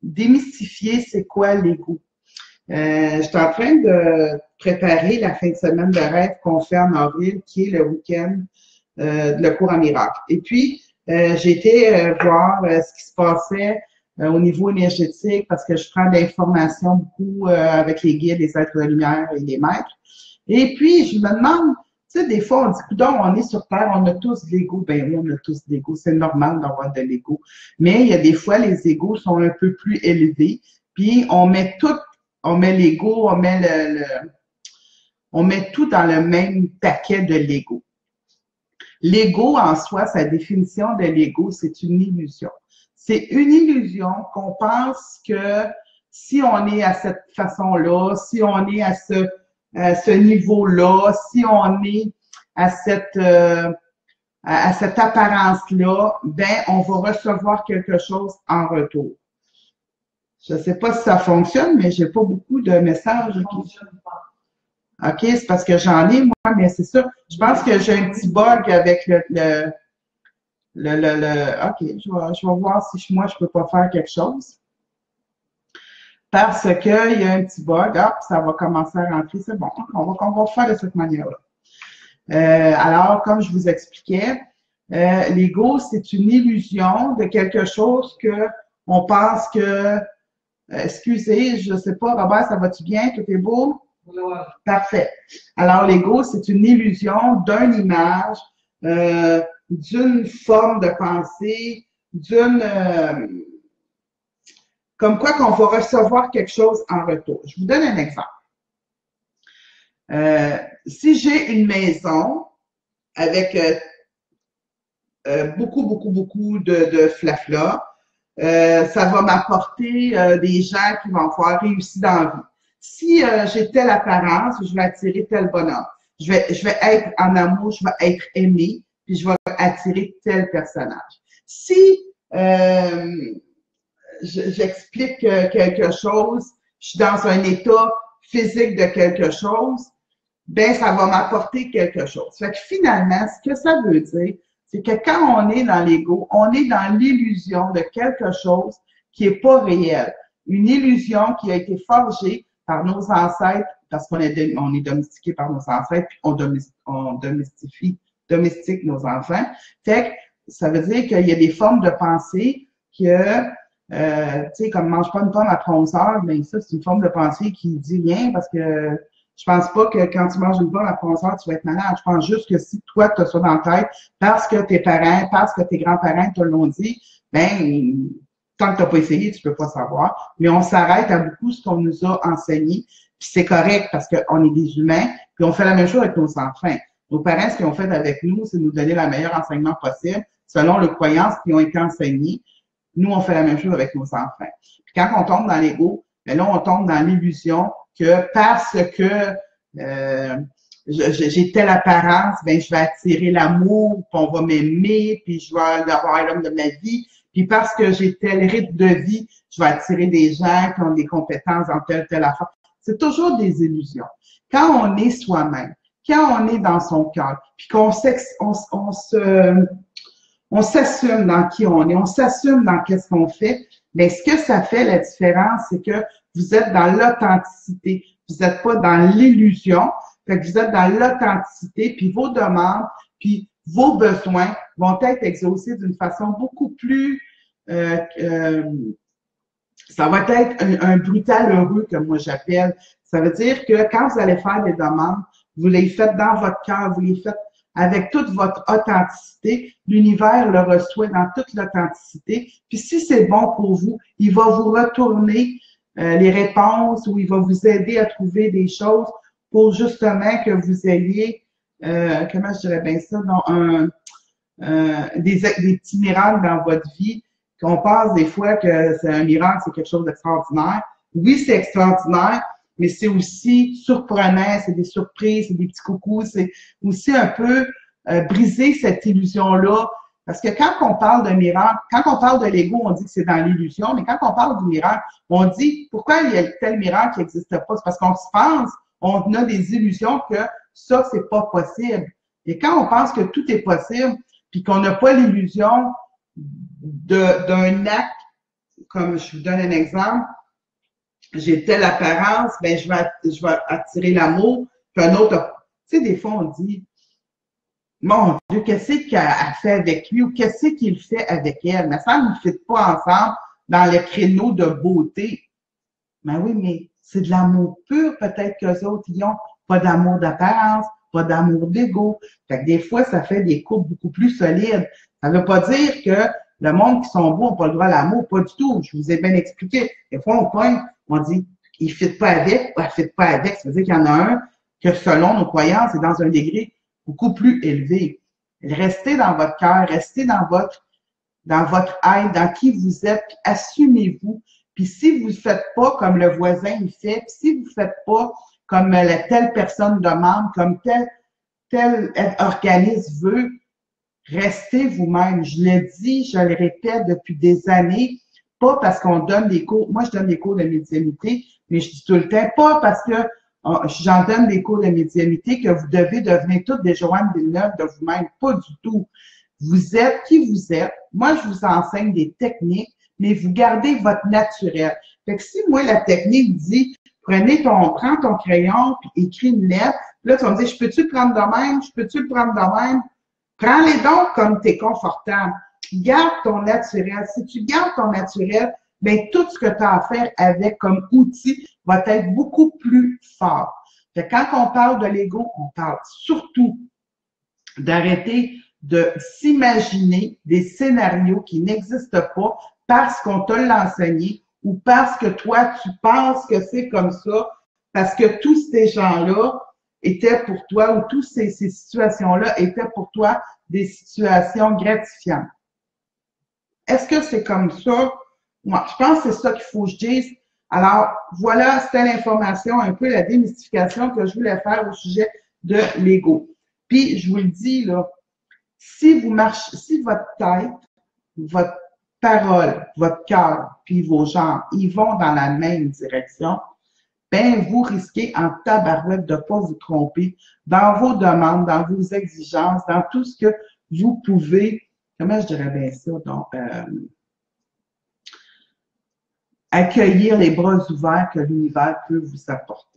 démystifier c'est quoi l'ego. Je suis en train de préparer la fin de semaine de rêve qu'on fait en avril, qui est le week-end de le cours en miracle. Et puis, j'ai été voir ce qui se passait au niveau énergétique parce que je prends de l'information beaucoup avec les guides, les êtres de lumière et les maîtres. Et puis, je me demande, tu sais, des fois, on dit, coudonc, on est sur Terre, on a tous de l'ego. Ben oui, on a tous de l'ego. C'est normal d'avoir de l'ego. Mais il y a des fois, les égos sont un peu plus élevés. Puis, on met l'ego, on met tout dans le même paquet de l'ego. L'ego, en soi, sa définition de l'ego, c'est une illusion. C'est une illusion qu'on pense que si on est à cette façon-là, si on est à ce niveau-là, si on est à cette apparence-là, ben, on va recevoir quelque chose en retour. Je ne sais pas si ça fonctionne, mais j'ai pas beaucoup de messages. OK, c'est parce que j'en ai, moi, mais c'est ça. Je pense que j'ai un petit bug avec OK, je vais voir si moi, je peux pas faire quelque chose. Parce qu'il y a un petit bug. Hop, ça va commencer à rentrer. C'est bon. On va faire de cette manière-là. Alors, comme je vous expliquais, l'ego, c'est une illusion de quelque chose que on pense que excusez, je ne sais pas, Robert, ça va-tu bien? Tout est beau? Oui. Parfait. Alors, l'ego, c'est une illusion d'une image, d'une forme de pensée, comme quoi qu'on va recevoir quelque chose en retour. Je vous donne un exemple. Si j'ai une maison avec beaucoup de flafla, ça va m'apporter des gens qui vont avoir réussi dans la vie. Si j'ai telle apparence, je vais attirer tel bonheur. Je vais être en amour, je vais être aimé, puis je vais attirer tel personnage. Si j'explique quelque chose, je suis dans un état physique de quelque chose, ben ça va m'apporter quelque chose. Fait que finalement, ce que ça veut dire, c'est que quand on est dans l'ego, on est dans l'illusion de quelque chose qui est pas réel. Une illusion qui a été forgée par nos ancêtres, parce qu'on est domestiqué par nos ancêtres, puis on domestique nos enfants. Fait que ça veut dire qu'il y a des formes de pensée que, tu sais, comme mange pas une pomme après 11 heures, mais ça, c'est une forme de pensée qui dit rien parce que je pense pas que quand tu manges une pomme après 11 heures, tu vas être malade. Je pense juste que si toi, tu as ça dans la tête, parce que tes parents, parce que tes grands-parents te l'ont dit, ben, tant que tu n'as pas essayé, tu peux pas savoir. Mais on s'arrête à beaucoup ce qu'on nous a enseigné. Puis c'est correct parce qu'on est des humains, puis on fait la même chose avec nos enfants. Nos parents, ce qu'ils ont fait avec nous, c'est nous donner le meilleur enseignement possible selon les croyances qui ont été enseignées. Nous, on fait la même chose avec nos enfants. Puis quand on tombe dans l'ego, ben là, on tombe dans l'illusion que parce que j'ai telle apparence, ben je vais attirer l'amour, puis on va m'aimer, puis je vais avoir l'homme de ma vie. Puis parce que j'ai tel rythme de vie, je vais attirer des gens qui ont des compétences dans telle affaire. C'est toujours des illusions. Quand on est soi-même, quand on est dans son cœur, puis on s'assume dans qui on est, on s'assume dans qu'est-ce qu'on fait, mais ce que ça fait, la différence, c'est que vous êtes dans l'authenticité. Vous n'êtes pas dans l'illusion. Fait que vous êtes dans l'authenticité, puis vos demandes, puis vos besoins vont être exaucés d'une façon beaucoup plus ça va être un brutal heureux, comme moi j'appelle. Ça veut dire que quand vous allez faire des demandes, vous les faites dans votre cœur, vous les faites avec toute votre authenticité. L'univers le reçoit dans toute l'authenticité. Puis si c'est bon pour vous, il va vous retourner les réponses ou il va vous aider à trouver des choses pour justement que vous ayez, comment je dirais bien ça, des petits miracles dans votre vie. Qu'on pense des fois que c'est un miracle, c'est quelque chose d'extraordinaire. Oui, c'est extraordinaire, mais c'est aussi surprenant, c'est des surprises, c'est des petits coucous, c'est aussi un peu briser cette illusion-là. Parce que quand on parle de miracle, quand on parle de l'ego, on dit que c'est dans l'illusion, mais quand on parle du miracle, on dit pourquoi il y a tel miracle qui n'existe pas? C'est parce qu'on se pense, on a des illusions que ça, c'est pas possible. Et quand on pense que tout est possible, puis qu'on n'a pas l'illusion d'un acte comme je vous donne un exemple, j'ai telle apparence, ben je vais attirer l'amour, puis un autre. Tu sais, des fois, on dit, mon Dieu, qu'est-ce qu'elle fait avec lui ou qu'est-ce qu'il fait avec elle? Mais ça ne fit pas ensemble dans le créneau de beauté. Ben oui, mais c'est de l'amour pur, peut-être qu'eux autres, ils ont pas d'amour d'apparence, pas d'amour d'ego. Fait que des fois, ça fait des couples beaucoup plus solides. Ça veut pas dire que le monde qui sont beaux n'a pas le droit à l'amour, pas du tout. Je vous ai bien expliqué. Des fois, on pointe, on dit, il ne fit pas avec ou elle ne fit pas avec. Ça veut dire qu'il y en a un que, selon nos croyances, est dans un degré beaucoup plus élevé. Restez dans votre cœur, restez dans votre être, dans qui vous êtes, puis assumez-vous. Puis si vous ne faites pas comme le voisin il fait, puis si vous ne faites pas comme telle personne demande, comme tel organisme veut, restez vous-même. Je le dis, je le répète depuis des années, pas parce qu'on donne des cours, moi je donne des cours de médiumnité, mais je dis tout le temps, pas parce que j'en donne des cours de médiumnité que vous devez devenir toutes des Joanne Villeneuve de vous-même, pas du tout. Vous êtes qui vous êtes. Moi, je vous enseigne des techniques, mais vous gardez votre naturel. Fait que si moi, la technique dit, prends ton crayon, puis écris une lettre, là, tu vas me dire, je peux-tu le prendre de même? Je peux-tu le prendre de même? Prends-les donc comme tu es confortable. Garde ton naturel. Si tu gardes ton naturel, bien, tout ce que tu as à faire avec comme outil va être beaucoup plus fort. Fait que quand on parle de l'ego, on parle surtout d'arrêter de s'imaginer des scénarios qui n'existent pas parce qu'on te l'a enseigné ou parce que toi, tu penses que c'est comme ça, parce que tous ces gens-là étaient pour toi ou toutes ces situations-là étaient pour toi des situations gratifiantes. Est-ce que c'est comme ça? Moi, je pense que c'est ça qu'il faut que je dise. Alors, voilà, c'était l'information, un peu la démystification que je voulais faire au sujet de l'ego. Puis, je vous le dis, là, si vous marchez, si votre tête, votre parole, votre cœur, puis vos jambes, ils vont dans la même direction, ben vous risquez en tabarouette de ne pas vous tromper dans vos demandes, dans vos exigences, dans tout ce que vous pouvez, comment je dirais bien ça, donc, accueillir les bras ouverts que l'univers peut vous apporter.